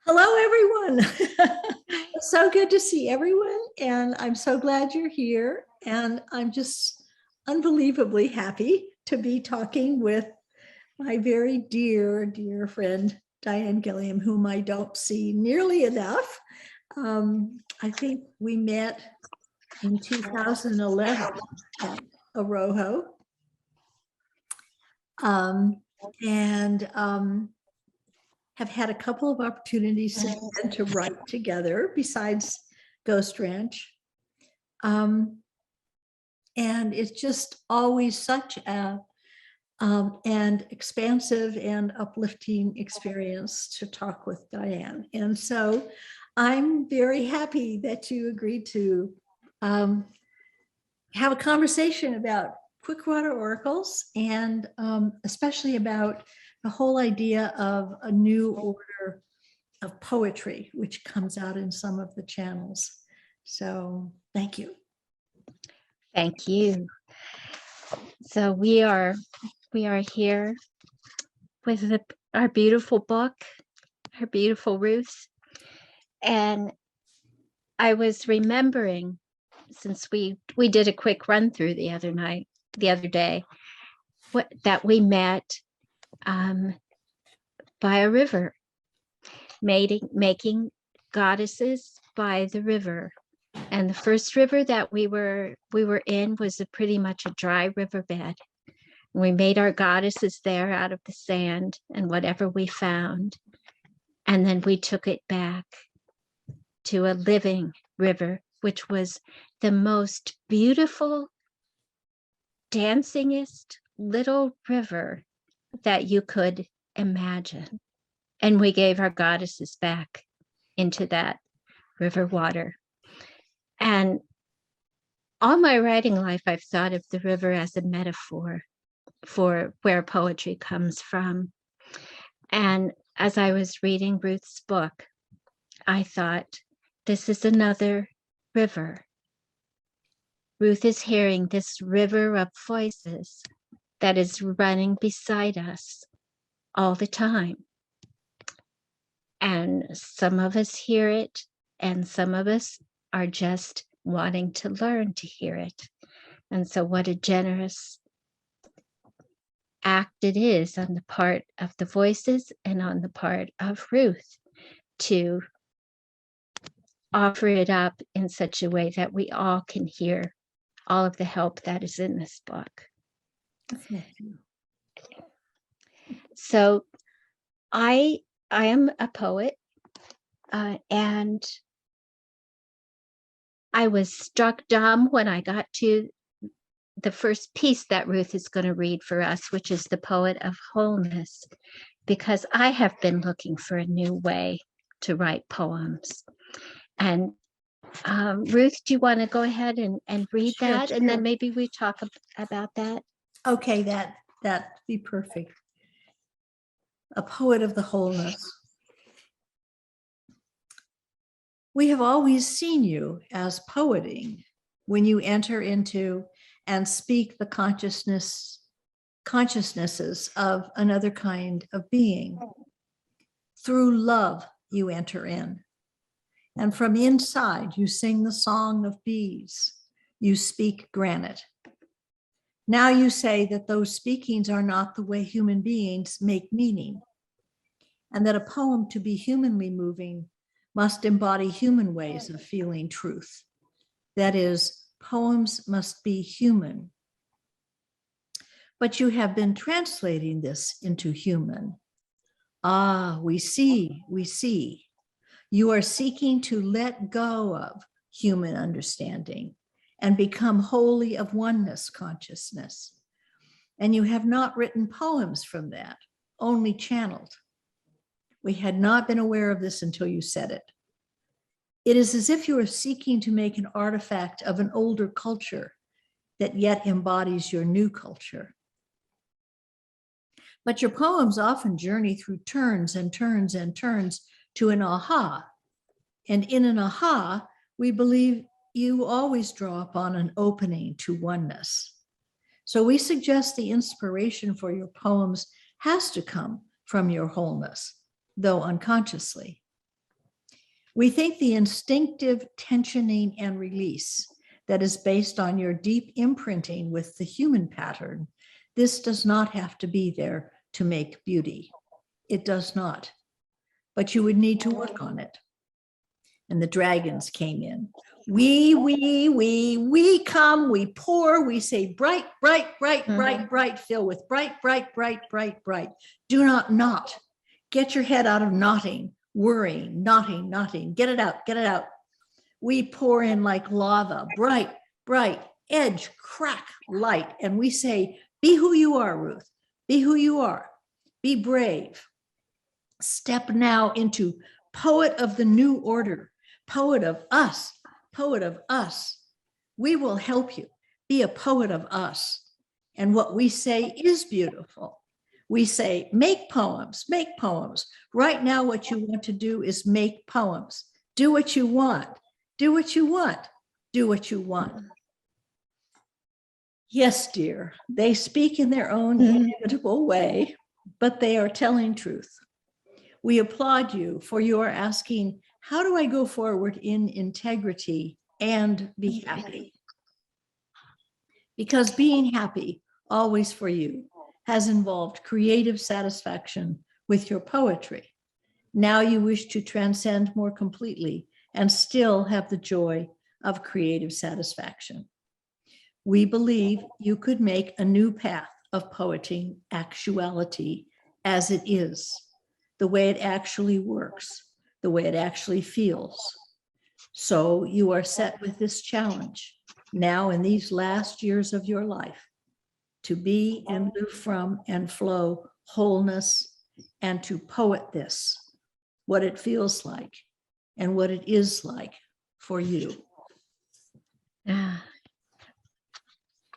Hello, everyone. It's so good to see everyone, and I'm so glad you're here. And I'm just unbelievably happy to be talking with my very dear, dear friend, Diane Gilliam, whom I don't see nearly enough. I think we met in 2011 at Arojo. And have had a couple of opportunities since then to write together besides Ghost Ranch. And it's just always such an expansive and uplifting experience to talk with Diane. And so I'm very happy that you agreed to have a conversation about Quickwater Oracles and especially about the whole idea of a new order of poetry, which comes out in some of the channels. So thank you. Thank you. So we are here with our beautiful book, our beautiful Ruth. And I was remembering, since we did a quick run through the other day, that we met by a river, making goddesses by the river. And the first river that we were in was pretty much a dry riverbed. We made our goddesses there out of the sand and whatever we found. And then we took it back to a living river, which was the most beautiful, dancingest little river that you could imagine. And we gave our goddesses back into that river water. And all my writing life, I've thought of the river as a metaphor for where poetry comes from. And as I was reading Ruth's book, I thought, this is another river. Ruth is hearing this river of voices that is running beside us all the time. And some of us hear it, and some of us are just wanting to learn to hear it. And so what a generous act it is on the part of the voices and on the part of Ruth to offer it up in such a way that we all can hear all of the help that is in this book. So I am a poet, and I was struck dumb when I got to the first piece that Ruth is going to read for us, which is the Poet of Wholeness, because I have been looking for a new way to write poems. And Ruth, do you want to go ahead and read that? Sure. And then maybe we talk about that. Okay, that'd be perfect. A Poet of the Wholeness. We have always seen you as poeting when you enter into and speak the consciousnesses of another kind of being. Through love, you enter in. And from inside, you sing the song of bees. You speak granite. Now you say that those speakings are not the way human beings make meaning, and that a poem to be humanly moving must embody human ways of feeling truth. That is, poems must be human. But you have been translating this into human. Ah, we see. You are seeking to let go of human understanding and become wholly of oneness consciousness. And you have not written poems from that, only channeled. We had not been aware of this until you said it. It is as if you are seeking to make an artifact of an older culture that yet embodies your new culture. But your poems often journey through turns and turns and turns to an aha. And in an aha, we believe you always draw upon an opening to oneness. So we suggest the inspiration for your poems has to come from your wholeness, though unconsciously. We think the instinctive tensioning and release that is based on your deep imprinting with the human pattern, this does not have to be there to make beauty. It does not. But you would need to work on it. And the dragons came in. We come, we pour, we say bright, bright, bright, bright, bright, fill with bright, bright, bright, bright, bright. Do not knot. Get your head out of knotting, worrying, knotting. Get it out, get it out. We pour in like lava, bright, bright, edge, crack, light. And we say, be who you are, Ruth. Be who you are. Be brave. Step now into poet of the new order, poet of us, poet of us. We will help you be a poet of us. And what we say is beautiful. We say, make poems, make poems. Right now, what you want to do is make poems. Do what you want. Do what you want. Do what you want. Yes, dear, they speak in their own inimitable way, but they are telling truth. We applaud you for your asking, how do I go forward in integrity and be happy? Because being happy, always for you, has involved creative satisfaction with your poetry. Now you wish to transcend more completely and still have the joy of creative satisfaction. We believe you could make a new path of poeting actuality as it is, the way it actually works, the way it actually feels. So you are set with this challenge now in these last years of your life to be and live from and flow wholeness and to poet this, what it feels like and what it is like for you.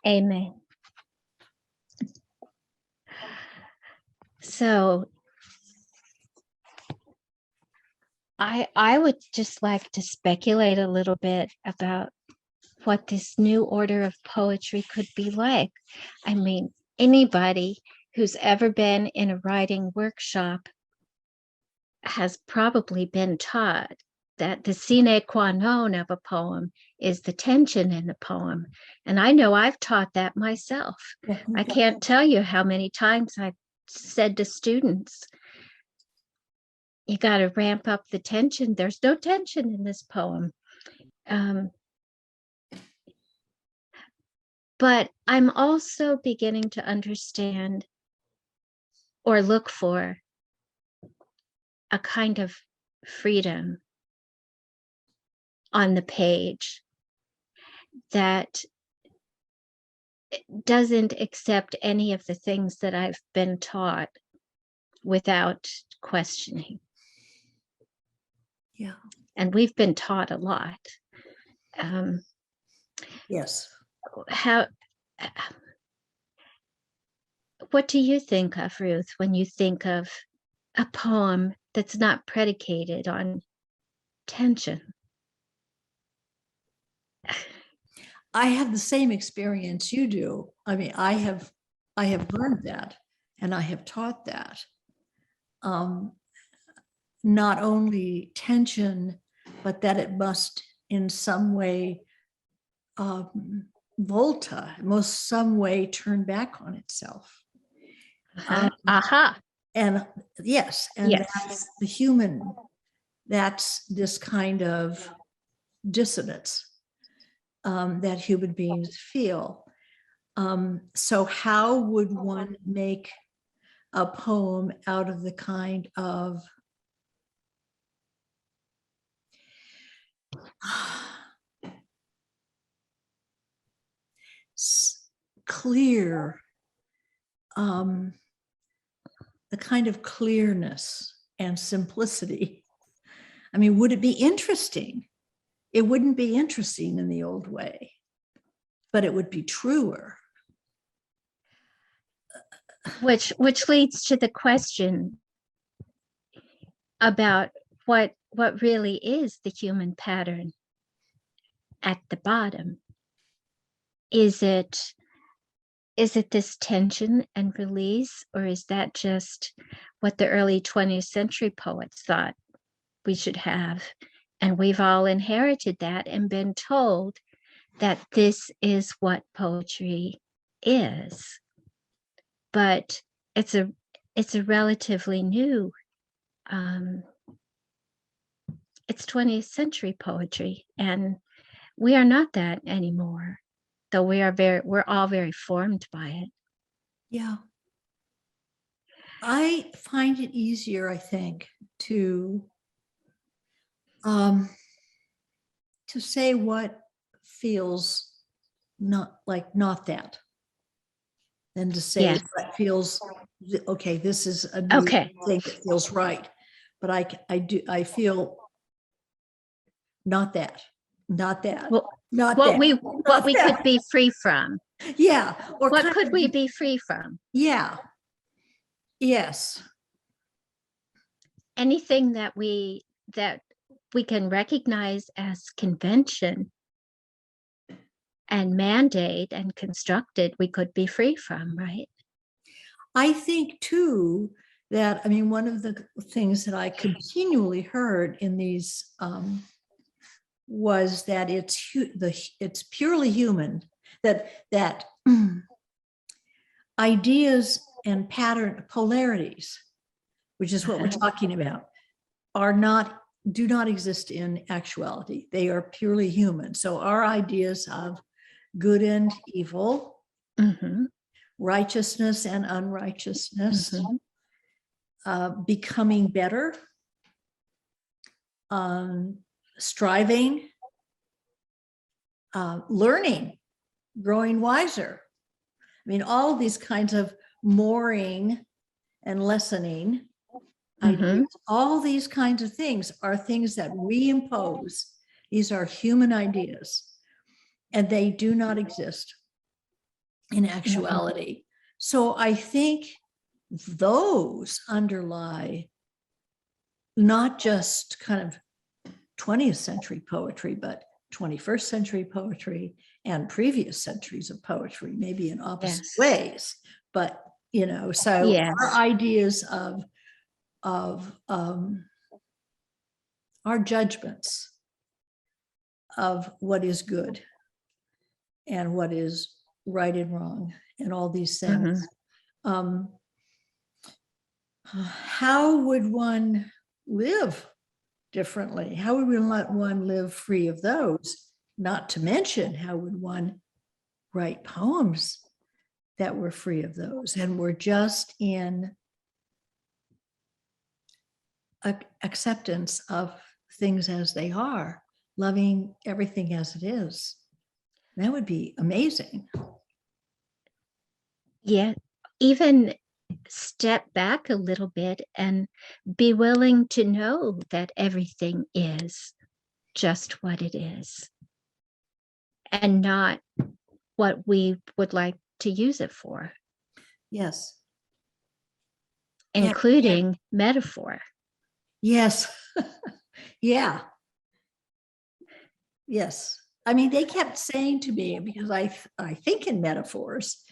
Amen. So I would just like to speculate a little bit about what this new order of poetry could be like. I mean, anybody who's ever been in a writing workshop has probably been taught that the sine qua non of a poem is the tension in the poem. And I know I've taught that myself. I can't tell you how many times I've said to students, you got to ramp up the tension. There's no tension in this poem. But I'm also beginning to understand or look for a kind of freedom on the page that doesn't accept any of the things that I've been taught without questioning. Yeah. And we've been taught a lot. Yes. What do you think of, Ruth, when you think of a poem that's not predicated on tension? I have the same experience you do. I mean, I have learned that and I have taught that. Not only tension, but that it must in some way some way turn back on itself. And yes, and yes. That's the human, that's this kind of dissonance that human beings feel. So how would one make a poem out of the kind of clear, the kind of clearness and simplicity? I mean, would it be interesting? It wouldn't be interesting in the old way, but it would be truer. Which leads to the question about what really is the human pattern at the bottom. Is it this tension and release, or is that just what the early 20th century poets thought we should have? And we've all inherited that and been told that this is what poetry is. But it's a relatively new, it's 20th century poetry, and we are not that anymore, though we're all very formed by it. Yeah. I find it easier, I think, to say what feels not that than to say Yes. what feels okay. This is a new Okay. thing that feels right, but I feel not that, not that, Well, not what that, we not could that. be free from. Yeah, or What kind could of, we be free from? yeah, yes, Anything that we can recognize as convention and mandate and constructed, we could be free from, right? I think too that, I mean, one of the things that I continually heard in these was that it's purely human, that ideas and pattern polarities, which is what we're talking about, do not exist in actuality. They are purely human. So our ideas of good and evil, Mm-hmm. righteousness and unrighteousness, becoming better, striving, learning, growing wiser. I mean, all of these kinds of mooring and lessening ideas, all these kinds of things are things that we impose. These are human ideas, and they do not exist in actuality. So I think those underlie not just kind of 20th century poetry, but 21st century poetry and previous centuries of poetry, maybe in opposite ways. But, so our ideas of our judgments of what is good and what is right and wrong and all these things. How would one live differently? How would we let one live free of those? Not to mention, how would one write poems that were free of those and were just in acceptance of things as they are, loving everything as it is? That would be amazing. Yeah, even step back a little bit and be willing to know that everything is just what it is and not what we would like to use it for. Yes. Including metaphor. Yes. Yeah. Yes. I mean, they kept saying to me, because I think in metaphors,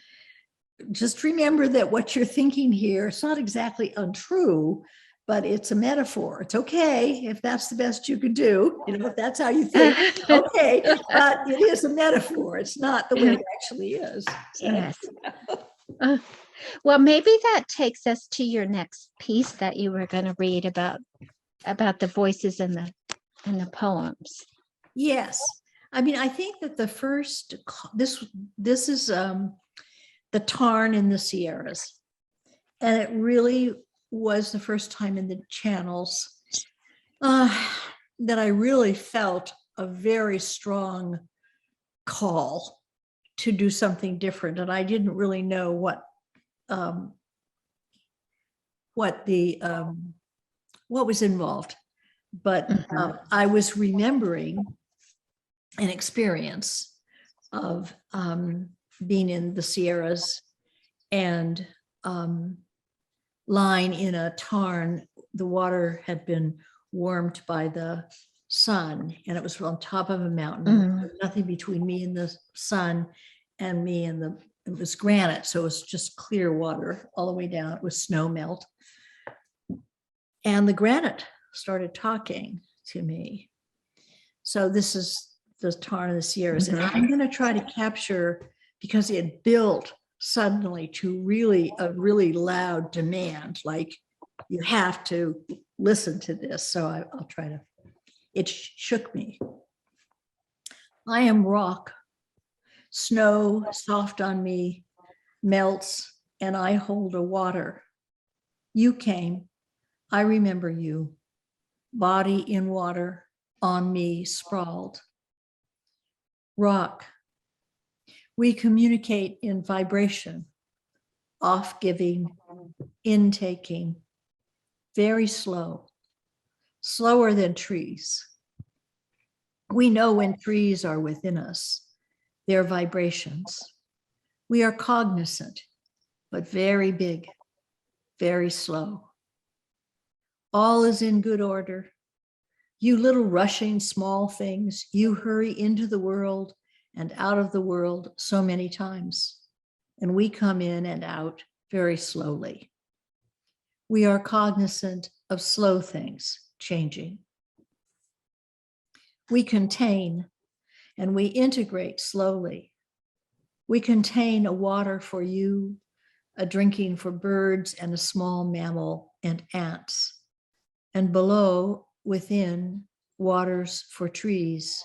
just remember that what you're thinking here, it's not exactly untrue, but it's a metaphor. It's okay if that's the best you could do, if that's how you think, okay, but it is a metaphor. It's not the way it actually is. So. Yes. Well, maybe that takes us to your next piece that you were going to read about the voices and the poems. Yes. I mean, I think that the first, this is the Tarn in the Sierras. And it really was the first time in the channels that I really felt a very strong call to do something different. And I didn't really know what was involved, but I was remembering an experience of being in the Sierras and lying in a tarn. The water had been warmed by the sun, and it was on top of a mountain. There was nothing between me and the sun, and me and it was granite, so it was just clear water all the way down. It was snow melt, and the granite started talking to me, So this is the Tarn of the Sierras. And Mhm. I'm going to try to capture, because it built suddenly to a really loud demand, like you have to listen to this. So I'll try to, it shook me. I am rock. Snow soft on me melts, and I hold a water. You came. I remember you. Body in water, on me sprawled. Rock. We communicate in vibration, off giving, intaking, very slow, slower than trees. We know when trees are within us, their vibrations. We are cognizant, but very big, very slow. All is in good order. You little rushing small things, you hurry into the world and out of the world so many times. And we come in and out very slowly. We are cognizant of slow things changing. We contain and we integrate slowly. We contain a water for you, a drinking for birds and a small mammal and ants. And below, within, waters for trees.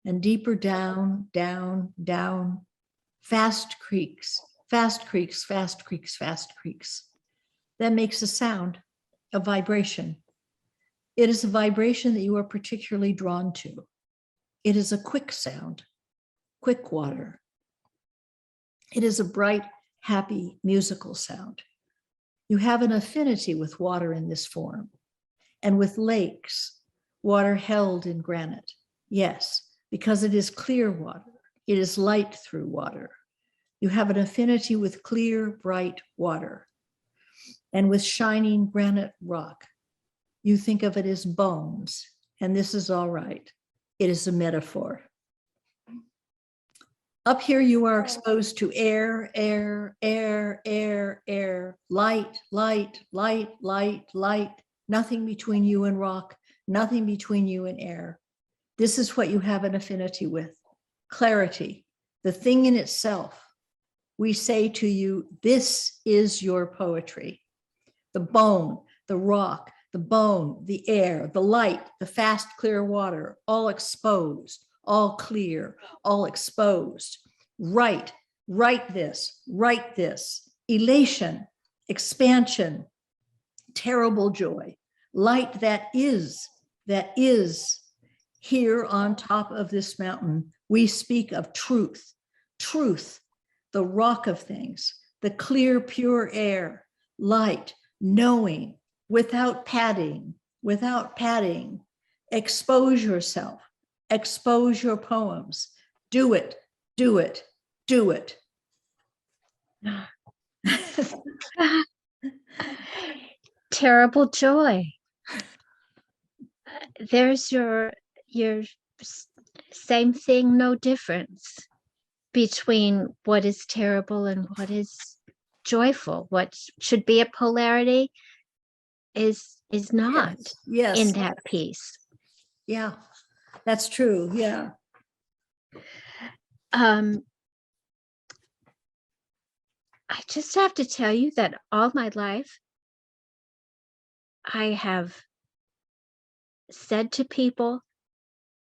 And deeper down, down, down, fast creeks, fast creeks, fast creeks, fast creeks. That makes a sound, a vibration. It is a vibration that you are particularly drawn to. It is a quick sound, quick water. It is a bright, happy, musical sound. You have an affinity with water in this form, and with lakes, water held in granite. Yes, because it is clear water. It is light through water. You have an affinity with clear, bright water. And with shining granite rock, you think of it as bones, and this is all right. It is a metaphor. Up here, you are exposed to air, air, air, air, air, light, light, light, light, light, nothing between you and rock, nothing between you and air. This is what you have an affinity with. Clarity, the thing in itself. We say to you, this is your poetry. The bone, the rock, the bone, the air, the light, the fast, clear water, all exposed, all clear, all exposed. Write this, elation, expansion, terrible joy, light that is here on top of this mountain. We speak of truth, truth, the rock of things, the clear, pure air, light, knowing, without padding, expose yourself, expose your poems, do it, do it, do it. Terrible joy. There's your same thing, no difference between what is terrible and what is joyful. What should be a polarity is not Yes. in that piece. Yeah, that's true. Yeah. I just have to tell you that all my life, I have said to people,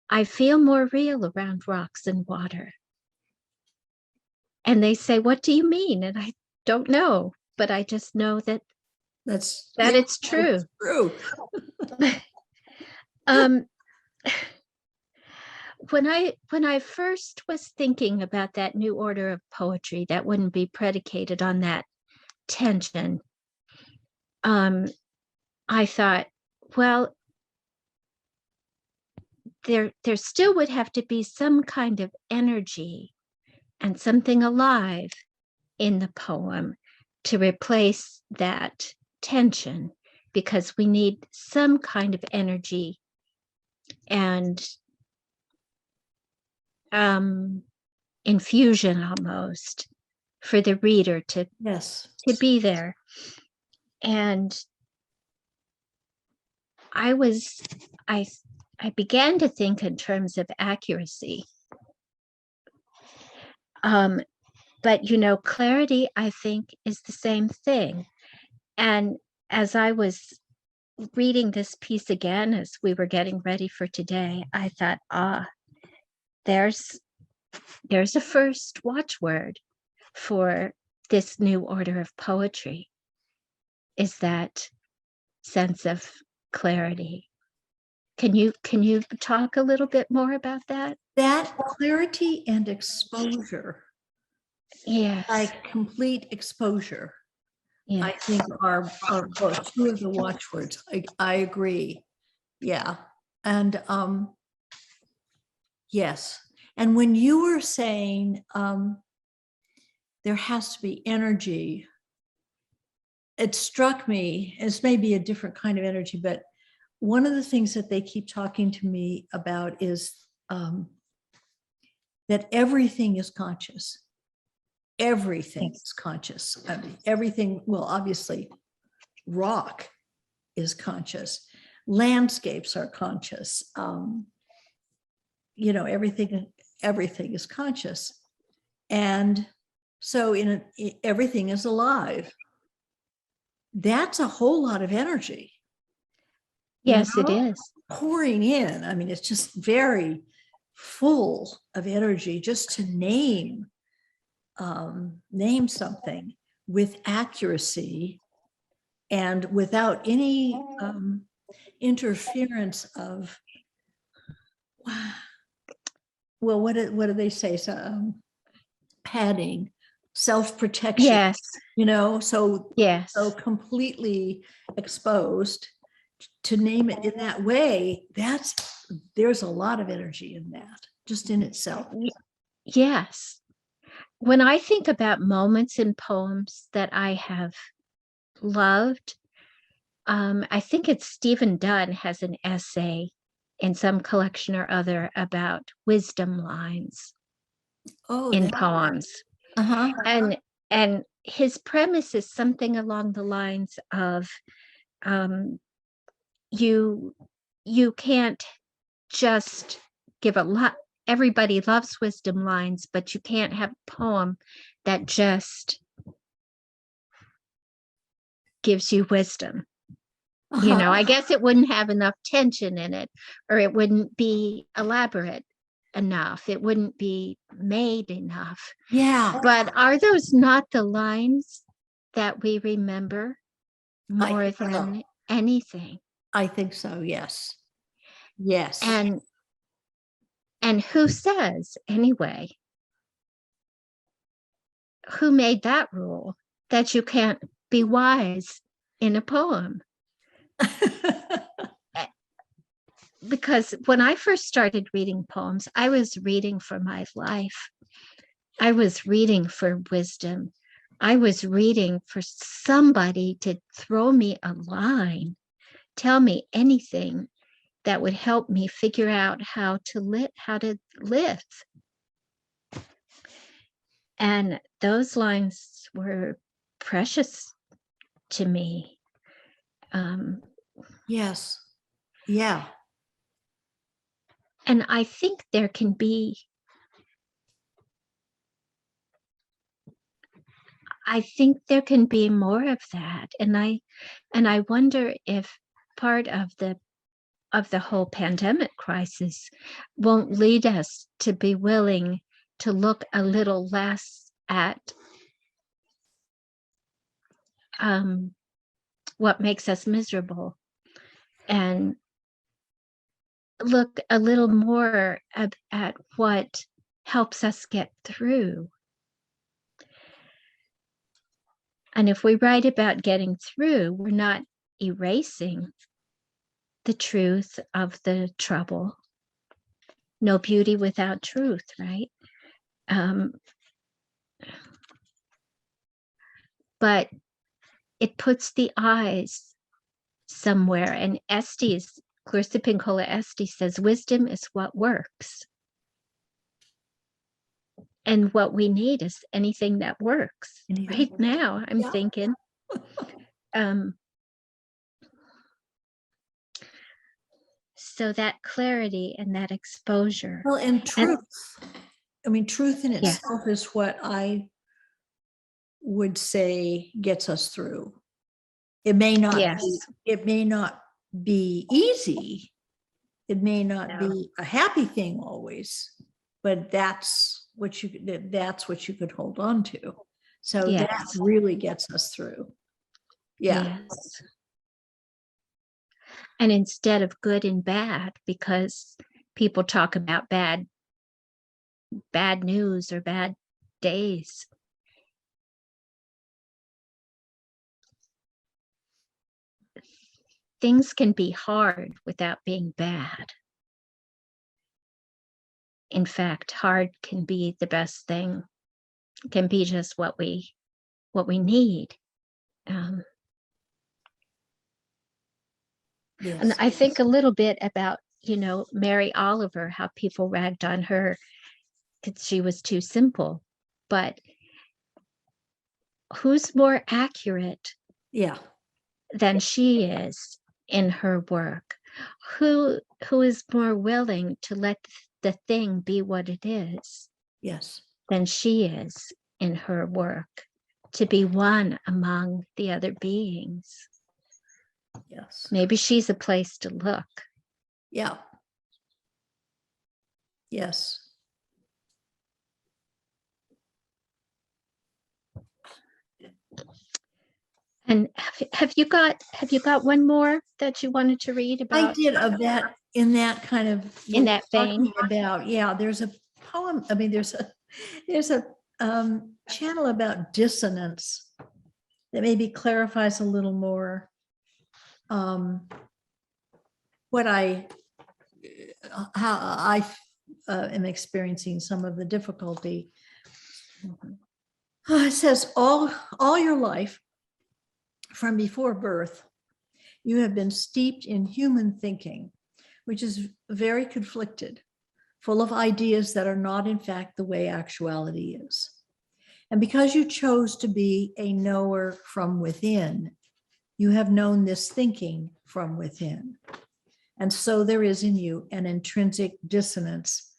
I feel more real around rocks and water. And they say, what do you mean? And I don't know, but I just know that it's true. True. When I first was thinking about that new order of poetry that wouldn't be predicated on that tension, I thought, well, there still would have to be some kind of energy and something alive in the poem to replace that tension, because we need some kind of energy and infusion almost for the reader to be there. And I began to think in terms of accuracy. But, clarity, I think, is the same thing. And as I was reading this piece again, as we were getting ready for today, I thought, there's a first watchword for this new order of poetry, is that sense of clarity. Can you talk a little bit more about that? That clarity and exposure, Yes. like complete exposure, Yes. I think are both two of the watchwords. I agree. Yeah. And yes. And when you were saying there has to be energy, it struck me as maybe a different kind of energy, but one of the things that they keep talking to me about is that everything is conscious. Everything is conscious. I mean, everything, well, obviously, rock is conscious. Landscapes are conscious. Everything is conscious. And so everything is alive. That's a whole lot of energy. Yes, it is. Pouring in. I mean, it's just very full of energy just to name something with accuracy and without any interference of, well, what do they say? So, padding, self-protection. Yes. So yes. So completely exposed. To name it in that way, there's a lot of energy in that, just in itself. Yes. When I think about moments in poems that I have loved, I think it's Stephen Dunn has an essay in some collection or other about wisdom lines in poems. And his premise is something along the lines of you can't just give a lot. Everybody loves wisdom lines, but you can't have a poem that just gives you wisdom. I guess it wouldn't have enough tension in it, or it wouldn't be elaborate enough. It wouldn't be made enough. Yeah. But are those not the lines that we remember more than anything? I think so. Yes. Yes. And who says, anyway, who made that rule that you can't be wise in a poem? Because when I first started reading poems, I was reading for my life. I was reading for wisdom. I was reading for somebody to throw me a line, tell me anything that would help me figure out how to live. And those lines were precious to me. Yes. Yeah. And I think there can be, more of that. And I wonder if part of the whole pandemic crisis won't lead us to be willing to look a little less at what makes us miserable and look a little more at what helps us get through. And if we write about getting through, we're not erasing the truth of the trouble. No beauty without truth, right? But it puts the eyes somewhere. And Clarissa Pinkola Estes says, wisdom is what works. And what we need is anything that works. Right now, I'm thinking. so that clarity and that exposure. Well, and truth. I mean, truth in Yeah. itself is what I would say gets us through. It may not Yes. be, it may not be easy. It may not No. be a happy thing always, but that's what you could hold on to. So that Yes. really gets us through. Yeah. Yes. And instead of good and bad, because people talk about bad news or bad days. Things can be hard without being bad. In fact, hard can be the best thing. It can be just what we need. Yes. And I think a little bit about, Mary Oliver, how people ragged on her because she was too simple. But who's more accurate Yeah. than she is in her work? Who is more willing to let the thing be what it is Yes. than she is in her work, to be one among the other beings? Yes. Maybe she's a place to look. Yeah. Yes. And have you got one more that you wanted to read about? I did of that in that kind of In that vein. talking about, yeah, there's a poem. I mean, there's a channel about dissonance that maybe clarifies a little more what how I am experiencing some of the difficulty. It says all your life from before birth, you have been steeped in human thinking, which is very conflicted, full of ideas that are not in fact the way actuality is. And because you chose to be a knower from within, you have known this thinking from within. And so there is in you an intrinsic dissonance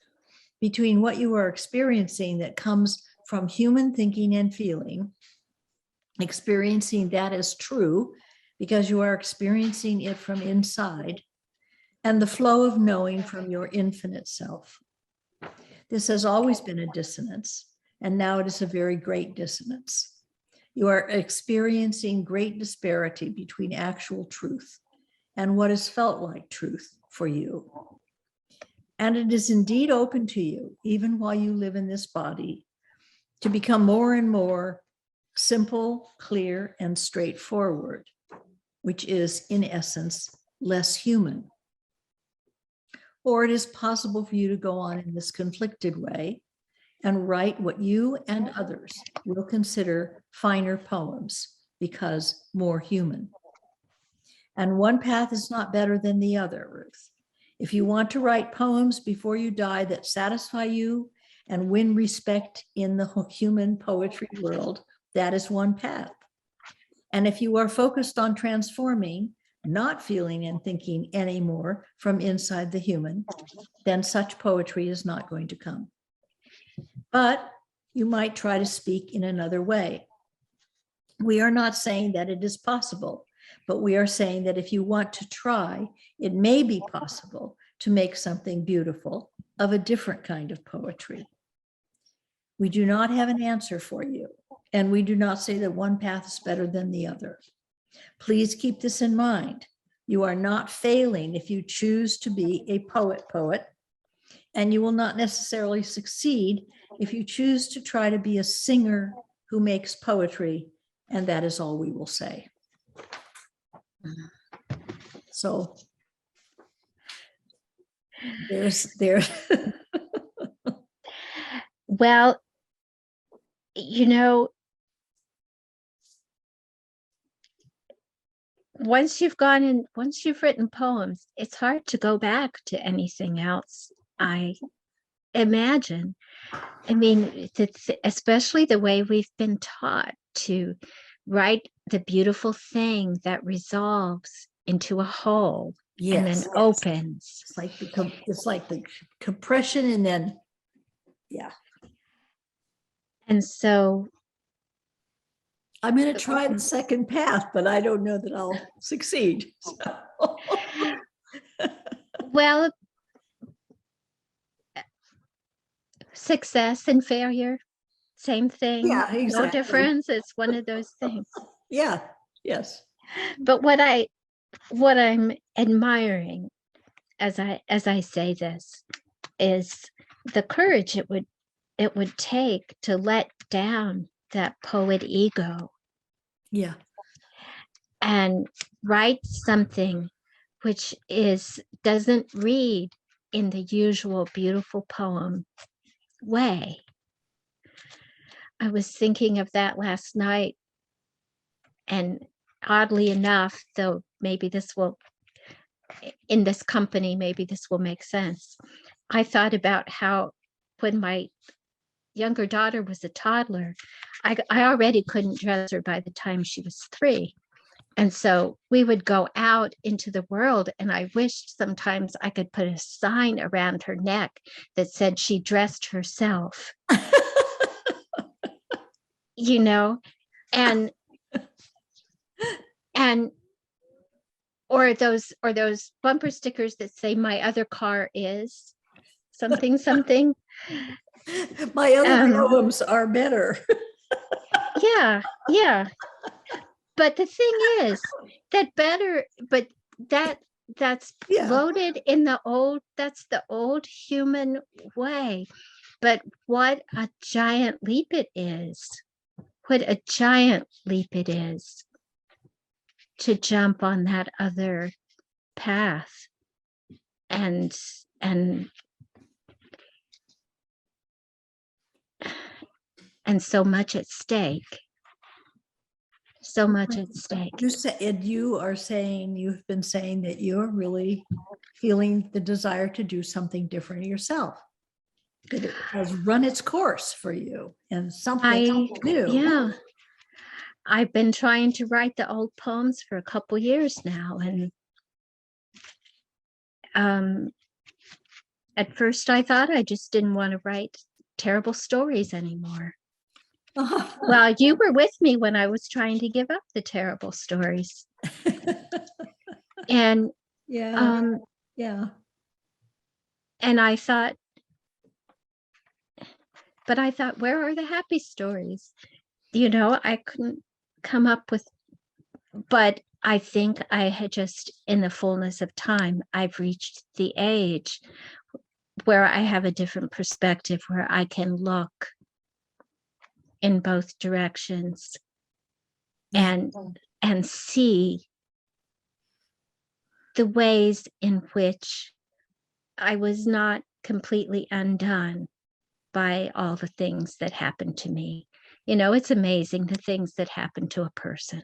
between what you are experiencing that comes from human thinking and feeling, experiencing that as true because you are experiencing it from inside, and the flow of knowing from your infinite self. This has always been a dissonance, and now it is a very great dissonance. You are experiencing great disparity between actual truth and what has felt like truth for you. And it is indeed open to you, even while you live in this body, to become more and more simple, clear, and straightforward, which is, in essence, less human. Or it is possible for you to go on in this conflicted way and write what you and others will consider finer poems because more human. And one path is not better than the other, Ruth. If you want to write poems before you die that satisfy you and win respect in the human poetry world, that is one path. And if you are focused on transforming, not feeling and thinking anymore from inside the human, then such poetry is not going to come. But you might try to speak in another way. We are not saying that it is possible, but we are saying that if you want to try, it may be possible to make something beautiful of a different kind of poetry. We do not have an answer for you, and we do not say that one path is better than the other. Please keep this in mind. You are not failing if you choose to be a poet, and you will not necessarily succeed if you choose to try to be a singer who makes poetry, and that is all we will say. So there's Well, once you've written poems, it's hard to go back to anything else, I imagine. I mean, especially the way we've been taught to write the beautiful thing that resolves into a whole. and then Yes. opens. It's like the compression and then, yeah. And so I'm going to try the second path, but I don't know that I'll succeed. well, success and failure, same thing. Yeah, No exactly. difference. It's one of those things. Yeah. Yes. But what I'm admiring as I say this is the courage it would take to let down that poet ego Yeah. and write something which doesn't read in the usual beautiful poem way. I was thinking of that last night, and oddly enough, though maybe this will, in this company, maybe this will make sense. I thought about how when my younger daughter was a toddler, I already couldn't dress her by the time she was 3. And so we would go out into the world, and I wished sometimes I could put a sign around her neck that said she dressed herself, you know, and or those bumper stickers that say my other car is something something. My other poems are better. Yeah. But the thing is that better, but that's loaded in that's the old human way. But what a giant leap it is. What a giant leap it is to jump on that other path and so much at stake. So much at stake. You've been saying that you're really feeling the desire to do something different yourself. That it has run its course for you and something new. Yeah. I've been trying to write the old poems for a couple years now. And at first I thought I just didn't want to write terrible stories anymore. Well, you were with me when I was trying to give up the terrible stories. And yeah. And I thought, where are the happy stories? I couldn't come up with, but I think I had just, in the fullness of time, I've reached the age where I have a different perspective, where I can look in both directions and see the ways in which I was not completely undone by all the things that happened to me. It's amazing the things that happen to a person.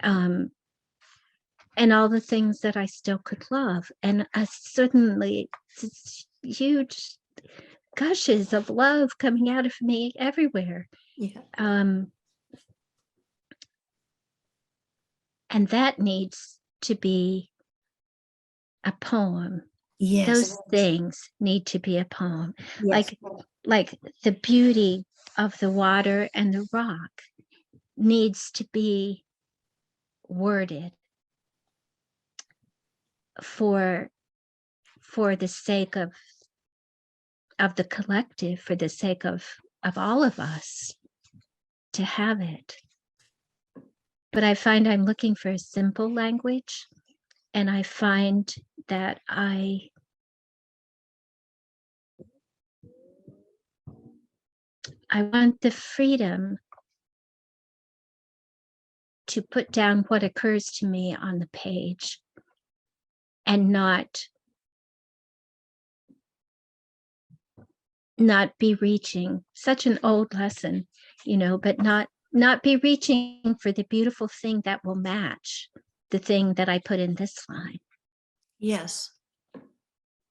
And all the things that I still could love. And suddenly, huge gushes of love coming out of me everywhere. Yeah. And that needs to be a poem. Yes. Those things need to be a poem. Yes. Like the beauty of the water and the rock needs to be worded for the sake of the collective, for the sake of all of us to have it. But I find I'm looking for a simple language, and I find that I want the freedom to put down what occurs to me on the page and not be reaching, such an old lesson, but not be reaching for the beautiful thing that will match the thing that I put in this line. Yes.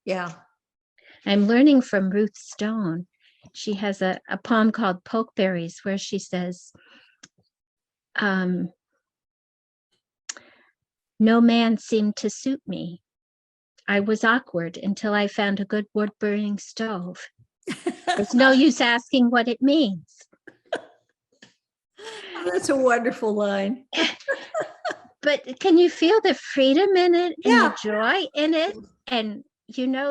Yeah. I'm learning from Ruth Stone. She has a poem called Pokeberries, where she says, No man seemed to suit me. I was awkward until I found a good wood-burning stove. There's no use asking what it means. Oh, that's a wonderful line. But can you feel the freedom in it and Yeah. the joy in it? And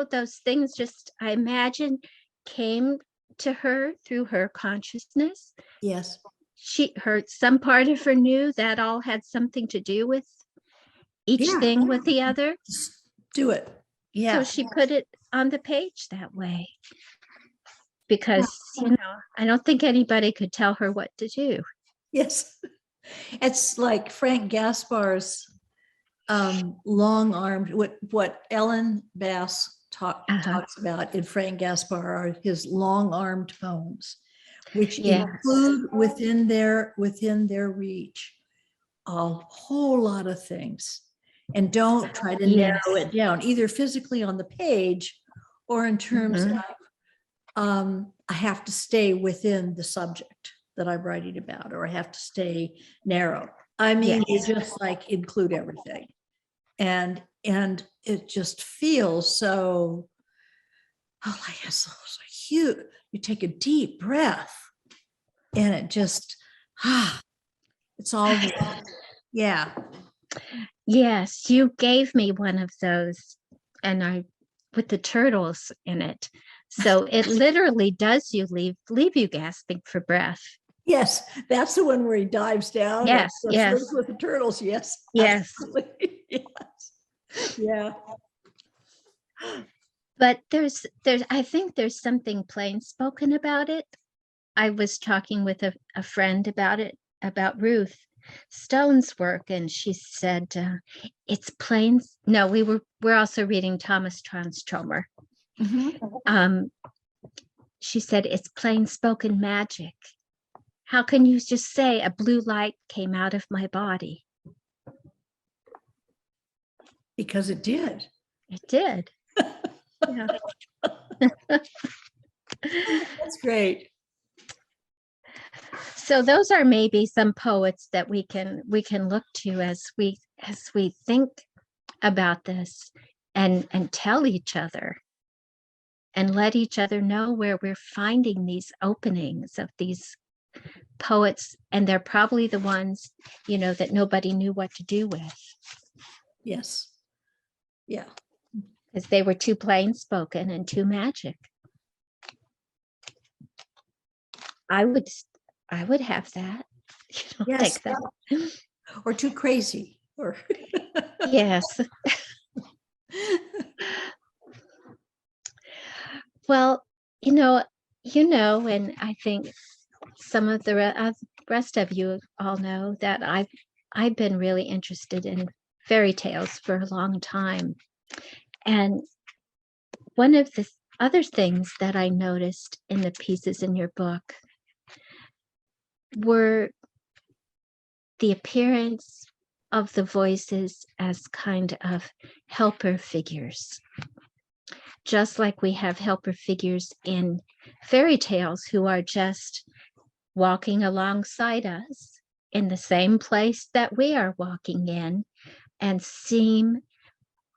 those things just, I imagine, came to her through her consciousness. Yes. Some part of her knew that all had something to do with each thing with the other. Just do it. Yeah. So she put it on the page that way. Because, I don't think anybody could tell her what to do. Yes. It's like Frank Gaspar's long-armed, what Ellen Bass talks about in Frank Gaspar are his long-armed poems, which include within their reach a whole lot of things, and don't try to narrow it down either physically on the page or in terms of I have to stay within the subject that I'm writing about, or I have to stay narrow. I mean, you just like include everything, and it just feels so. Oh, like it's so huge. You take a deep breath, and it just it's all there. Yeah. Yes, you gave me one of those, and with the turtles in it. So it literally does leave you gasping for breath. Yes, that's the one where he dives down. Yes, swims with the turtles. Yes, yes. absolutely. Yes. Yeah. But I think there's something plain spoken about it. I was talking with a friend about it, about Ruth Stone's work, and she said it's plain. No, we're also reading Thomas Transtromer. She said it's plain spoken magic. How can you just say a blue light came out of my body? Because it did. It did. Yeah. That's great. So those are maybe some poets that we can look to as we think about this and tell each other and let each other know where we're finding these openings of these poets, and they're probably the ones that nobody knew what to do with. Yes. Yeah. Because they were too plain spoken and too magic. I would have that. Yes. Take that. Or too crazy. Or yes. Well, and I think some of the rest of you all know that I've been really interested in fairy tales for a long time. And one of the other things that I noticed in the pieces in your book were the appearance of the voices as kind of helper figures. Just like we have helper figures in fairy tales who are just walking alongside us in the same place that we are walking in and seem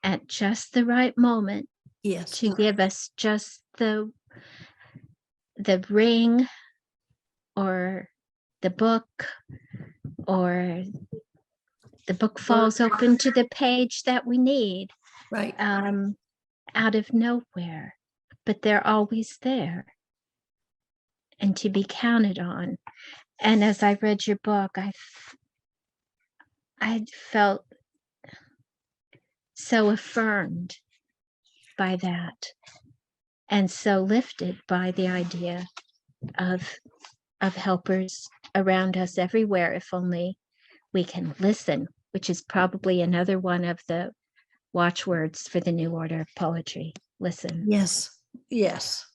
at just the right moment to give us just the ring or the book, or the book falls open to the page that we need. Right. Out of nowhere, but they're always there and to be counted on. And as I read your book, I felt so affirmed by that and so lifted by the idea of helpers around us everywhere, if only we can listen, which is probably another one of the watchwords for the new order of poetry. Listen. Yes. Yes.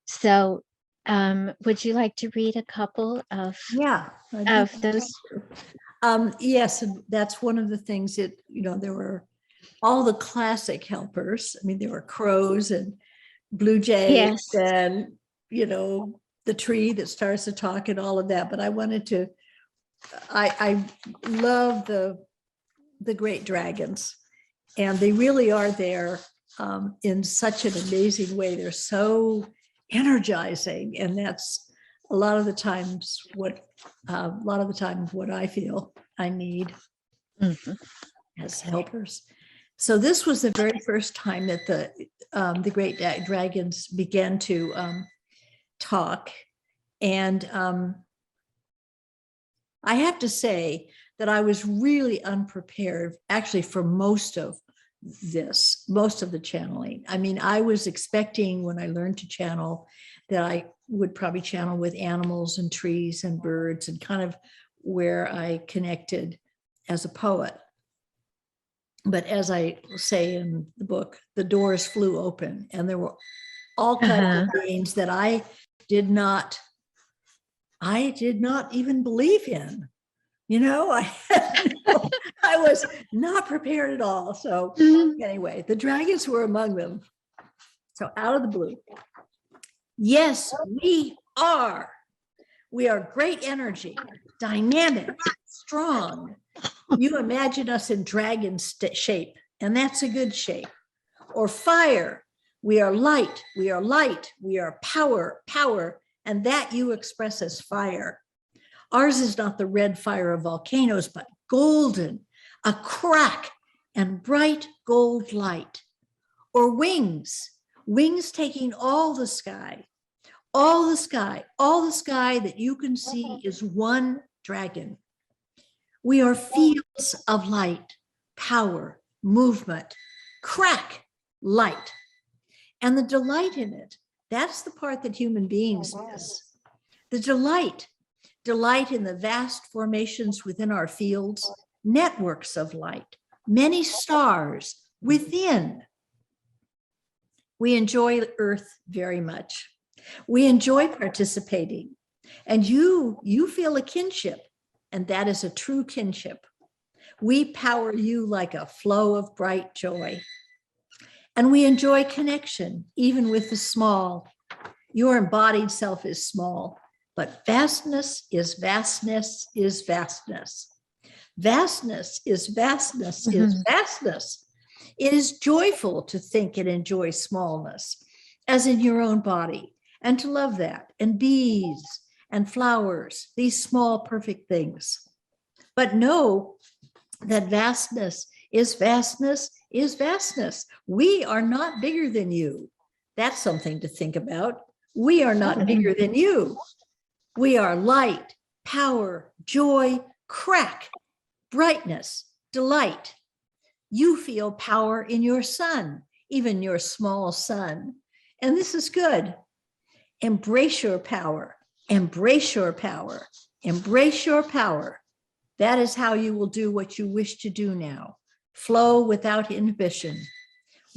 So would you like to read a couple of those? Yes, and that's one of the things that, there were all the classic helpers. I mean, there were crows and blue jays and, the tree that starts to talk and all of that. But I wanted to, I love the the great dragons, and they really are there in such an amazing way. They're so energizing, and that's a lot of the times what I feel I need as helpers. So this was the very first time that the great dragons began to talk, and I have to say that I was really unprepared, actually, for most of the channeling. I mean, I was expecting when I learned to channel that I would probably channel with animals and trees and birds, and kind of where I connected as a poet. But as I say in the book, the doors flew open, and there were all kinds of beings that I did not even believe in. You know, I was not prepared at all. So anyway, the dragons were among them. So out of the blue. Yes, we are. We are great energy, dynamic, strong. You imagine us in dragon shape, and that's a good shape. Or fire. We are light. We are light. We are power, and that you express as fire. Ours is not the red fire of volcanoes, but golden, a crack and bright gold light. Or wings taking all the sky that you can see is one dragon. We are fields of light, power, movement, crack, light. And the delight in it, that's the part that human beings miss. The delight in the vast formations within our fields, networks of light, many stars within. We enjoy Earth very much. We enjoy participating, and you feel a kinship, and that is a true kinship. We power you like a flow of bright joy, and we enjoy connection, even with the small. Your embodied self is small, but vastness is vastness is vastness. Vastness is vastness is vastness. It is joyful to think and enjoy smallness, as in your own body, and to love that, and bees and flowers, these small, perfect things. But know that vastness is vastness is vastness. We are not bigger than you. That's something to think about. We are not bigger than you. We are light, power, joy, crack, brightness, delight. You feel power in your sun, even your small sun. And this is good. Embrace your power, embrace your power, embrace your power. That is how you will do what you wish to do now. Flow without inhibition.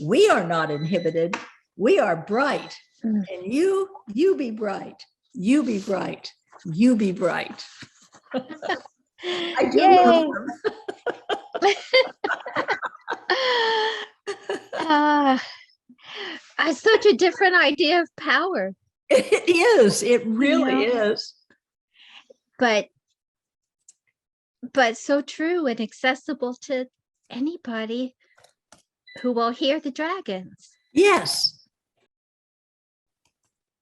We are not inhibited. We are bright. And you be bright. You be bright. You be bright. I do love them. Such a different idea of power. It is. It really is. But so true and accessible to anybody who will hear the dragons. Yes.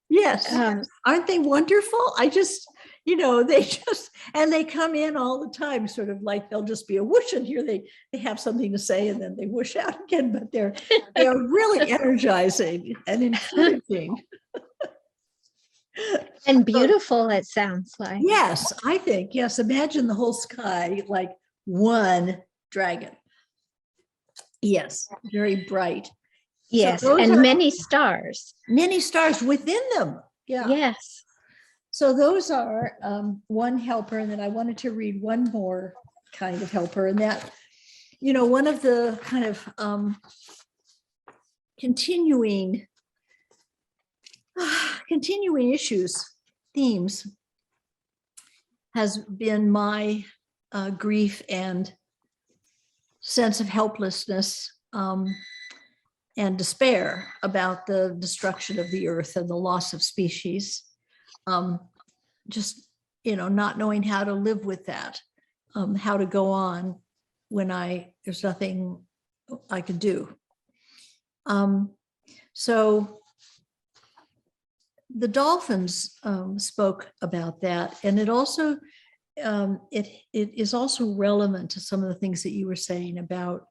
Yes. Aren't they wonderful? I just, they come in all the time, sort of like they'll just be a whoosh, and here they have something to say, and then they whoosh out again, but they are really energizing and encouraging. And beautiful, it sounds like. Yes, I think, yes. Imagine the whole sky like one dragon. Yes, very bright. Yes, so and many stars. Many stars within them. Yeah. Yes. So those are one helper, and then I wanted to read one more kind of helper, and that, one of the kind of continuing issues, themes, has been my grief and sense of helplessness and despair about the destruction of the earth and the loss of species. Just, not knowing how to live with that, how to go on. when there's nothing I could do. So the dolphins spoke about that, and it also it is also relevant to some of the things that you were saying about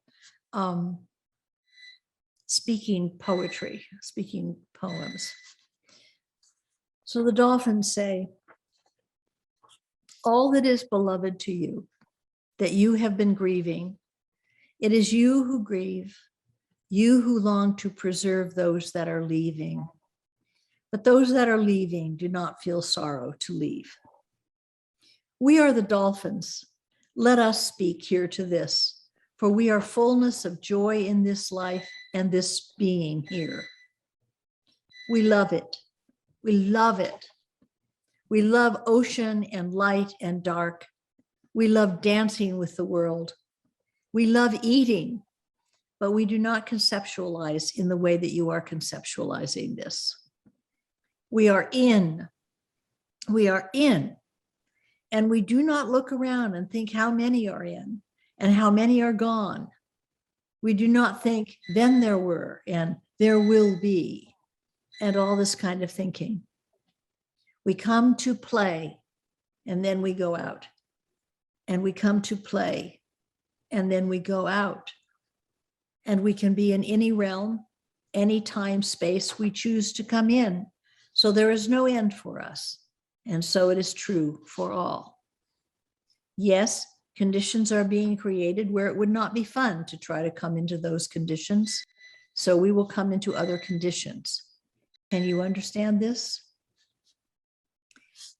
speaking poetry, speaking poems. So the dolphins say, all that is beloved to you, that you have been grieving, it is you who grieve, you who long to preserve those that are leaving. But those that are leaving do not feel sorrow to leave. We are the dolphins. Let us speak here to this, for we are fullness of joy in this life and this being here. We love it. We love it. We love ocean and light and dark. We love dancing with the world. We love eating, but we do not conceptualize in the way that you are conceptualizing this. We are in, and we do not look around and think how many are in and how many are gone. We do not think then there were and there will be and all this kind of thinking. We come to play and then we go out, and we come to play and then we go out, and we can be in any realm, any time, space we choose to come in. So there is no end for us. And so it is true for all. Yes, conditions are being created where it would not be fun to try to come into those conditions. So we will come into other conditions. Can you understand this?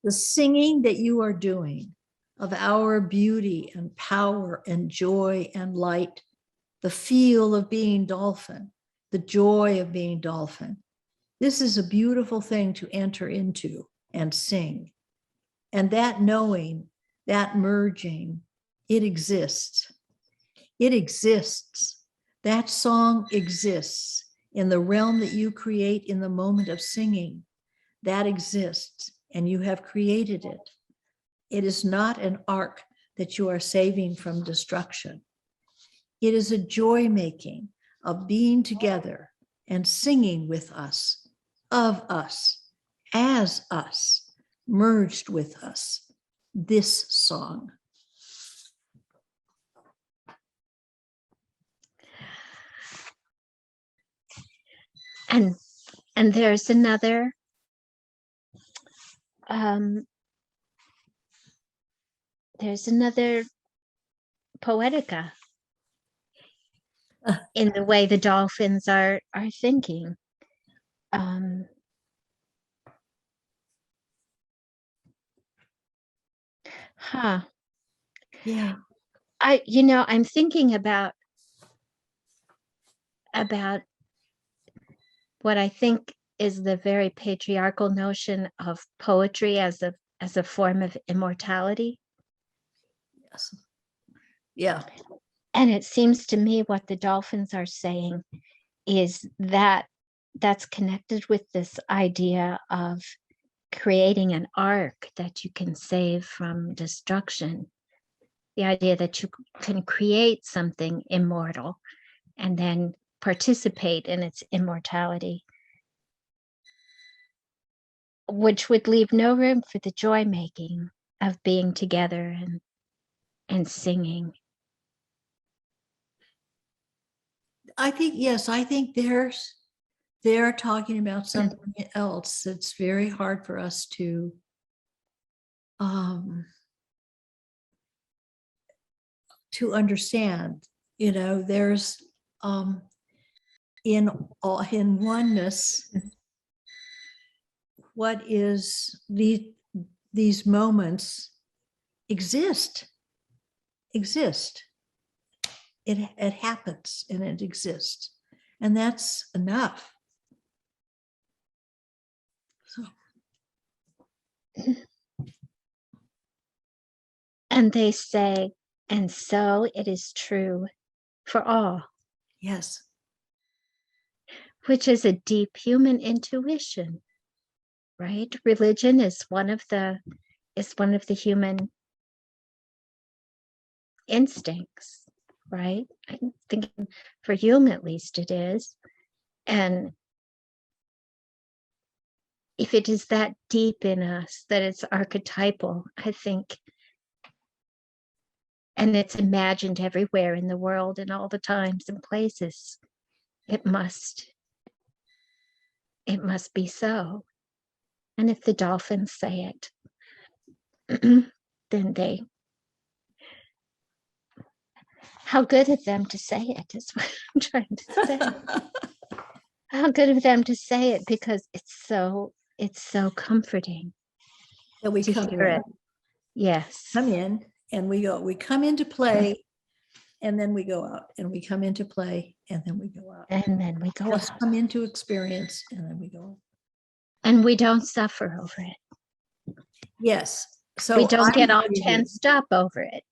The singing that you are doing of our beauty and power and joy and light, the feel of being dolphin, the joy of being dolphin. This is a beautiful thing to enter into and sing. And that knowing, that merging, it exists. It exists. That song exists in the realm that you create in the moment of singing. That exists, and you have created it. It is not an ark that you are saving from destruction. It is a joy making of being together and singing with us, of us, as us, merged with us, this song. And there's another poetica in the way the dolphins are thinking. Yeah. I'm thinking about what I think is the very patriarchal notion of poetry as a form of immortality. Yes. Yeah. And it seems to me what the dolphins are saying is that that's connected with this idea of creating an ark that you can save from destruction. The idea that you can create something immortal and then participate in its immortality, which would leave no room for the joy making of being together and singing. I think, yes, I think they're talking about something else that's very hard for us to understand. There's in oneness, what is these moments exist. It happens and it exists, and that's enough. So. And they say, and so it is true for all. Yes. Which is a deep human intuition, right? Religion is one of the human instincts. right? I'm thinking for Hume, at least it is. And if it is that deep in us that it's archetypal, I think, and it's imagined everywhere in the world and all the times and places, it must be so. And if the dolphins say it, then how good of them to say it is what I'm trying to say. How good of them to say it, because it's so comforting that we to come hear in, it. Yes. come in, and we go. We come into play, and then we go out, and we come into play, and then we go out. And then we go Just out. come into experience, and then we go out. And we don't suffer over it. Yes. So We don't get all grieving. tensed up over it.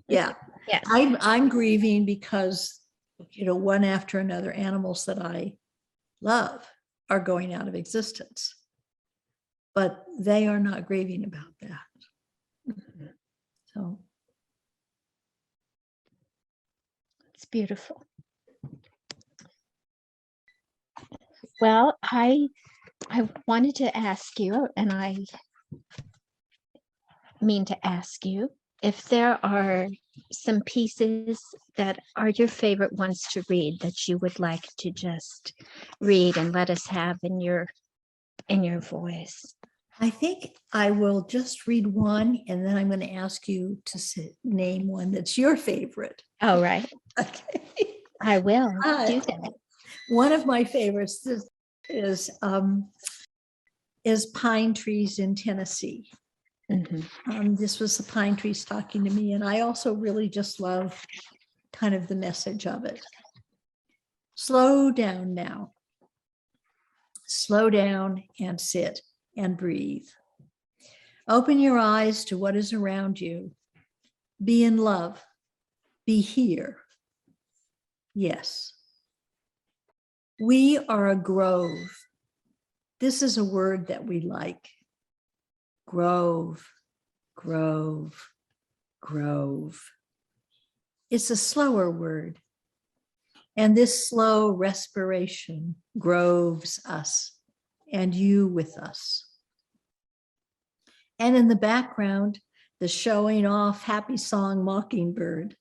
Yeah. Yes. I'm grieving because, one after another, animals that I love are going out of existence. But they are not grieving about that. So It's beautiful. Well, I wanted to ask you, and I mean to ask you, if there are some pieces that are your favorite ones to read that you would like to just read and let us have in your voice. I think I will just read one, and then I'm going to ask you to name one that's your favorite. Oh, right. Okay. I will do that. One of my favorites is Pine Trees in Tennessee. Mm-hmm. This was the pine trees talking to me, and I also really just love kind of the message of it. Slow down now. Slow down and sit and breathe. Open your eyes to what is around you. Be in love. Be here. Yes. We are a grove. This is a word that we like. Grove, grove, grove. It's a slower word. And this slow respiration groves us and you with us. And in the background, the showing off happy song Mockingbird.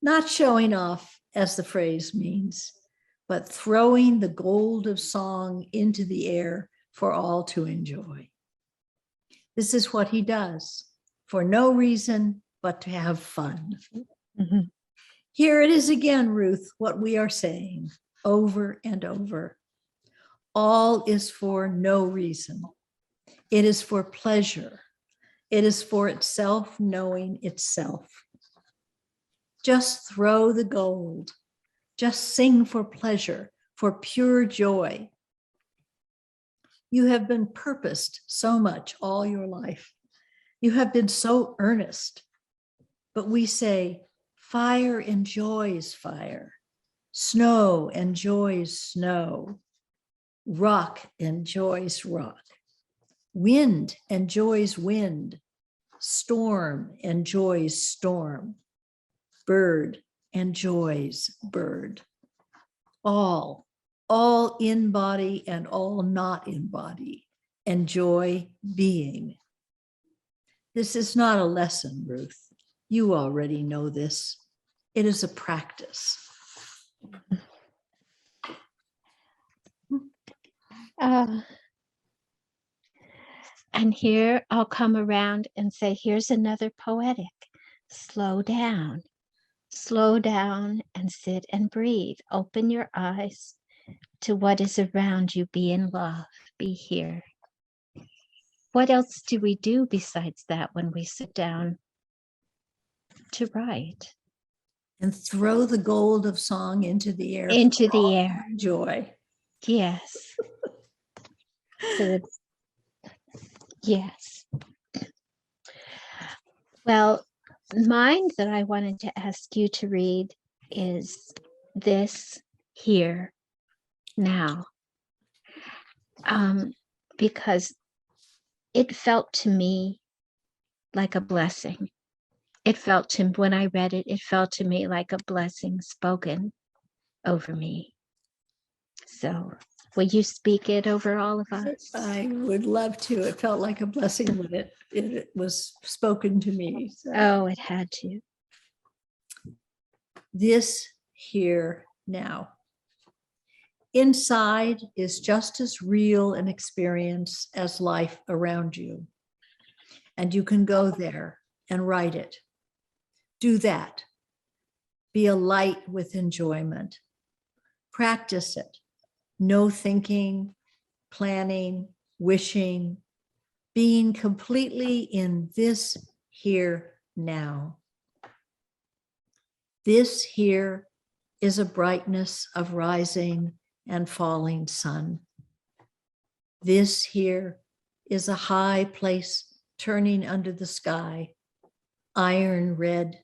Not showing off, as the phrase means, but throwing the gold of song into the air for all to enjoy. This is what he does for no reason but to have fun. Mm-hmm. Here it is again, Ruth, what we are saying over and over. All is for no reason. It is for pleasure. It is for itself knowing itself. Just throw the gold. Just sing for pleasure, for pure joy. You have been purposed so much all your life. You have been so earnest. But we say, fire enjoys fire. Snow enjoys snow. Rock enjoys rock. Wind enjoys wind. Storm enjoys storm. Bird enjoys bird. All in body and all not in body enjoy being. This is not a lesson, Ruth. You already know this. It is a practice. And here I'll come around and say, here's another poetic. Slow down and sit and breathe. Open your eyes to what is around you. Be in love, be here. What else do we do besides that when we sit down to write? And throw the gold of song into the air. Into the air. Joy. Yes. Yes. Well, mine that I wanted to ask you to read is This.Here.Now. Because it felt to me like a blessing. when I read it, it felt to me like a blessing spoken over me. So will you speak it over all of us? I would love to. It felt like a blessing when it was spoken to me. So. Oh, it had to. This, here, now. Inside is just as real an experience as life around you. And you can go there and write it. Do that. Be a light with enjoyment. Practice it. No thinking, planning, wishing, being completely in this here now. This here is a brightness of rising and falling sun. This here is a high place turning under the sky, iron red,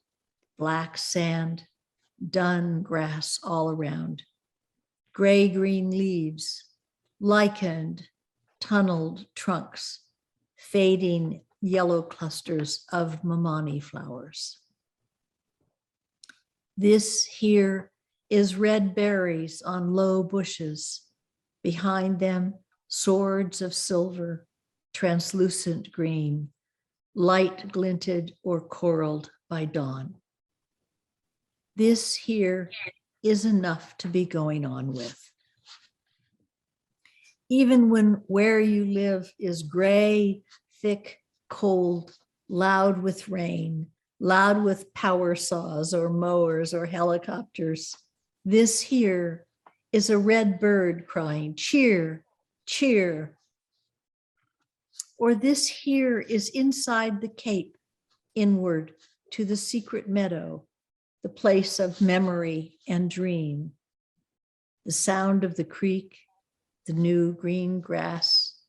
black sand, dun grass all around, gray-green leaves, lichened, tunneled trunks, fading yellow clusters of mamani flowers. This here is red berries on low bushes. Behind them, swords of silver, translucent green, light glinted or coraled by dawn. This here is enough to be going on with. Even when where you live is gray, thick, cold, loud with rain, loud with power saws or mowers or helicopters, this here is a red bird crying, cheer, cheer. Or this here is inside the cape, inward to the secret meadow, the place of memory and dream. The sound of the creek, the new green grass,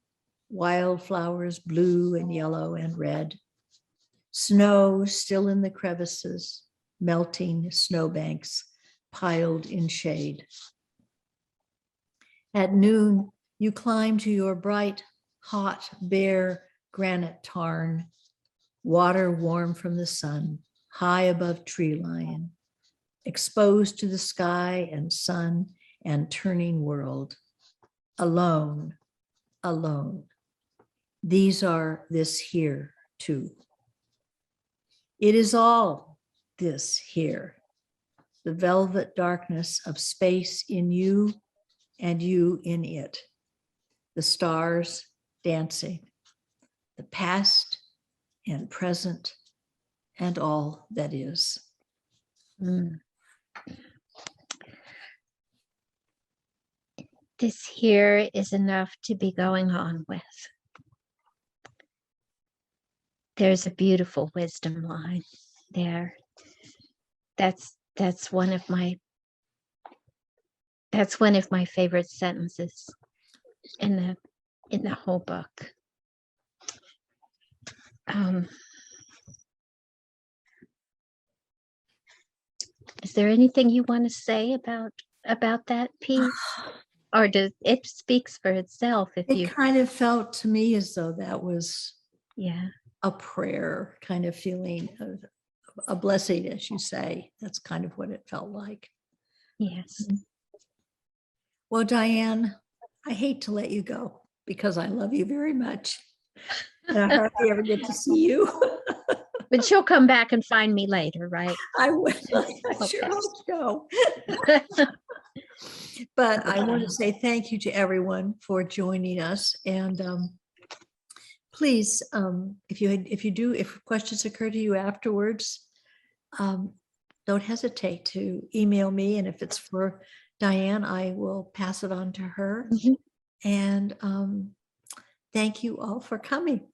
wildflowers blue and yellow and red, snow still in the crevices, melting snowbanks piled in shade. At noon, you climb to your bright, hot, bare granite tarn, water warm from the sun, high above tree line, exposed to the sky and sun and turning world. Alone, alone. These are this here too. It is all this here, the velvet darkness of space in you and you in it, the stars dancing, the past and present and all that is. Mm. This here is enough to be going on with. There's a beautiful wisdom line there. That's one of my favorite sentences in the whole book. Is there anything you want to say about that piece? Or does it speaks for itself? It kind of felt to me as though that was a prayer kind of feeling, of a blessing, as you say. That's kind of what it felt like. Yes. Well, Diane, I hate to let you go because I love you very much. And I hardly ever get to see you. But you'll come back and find me later, right? I will. I sure hope so. But I want to say thank you to everyone for joining us. And please, if questions occur to you afterwards, don't hesitate to email me. And if it's for Diane, I will pass it on to her. Mm-hmm. And thank you all for coming.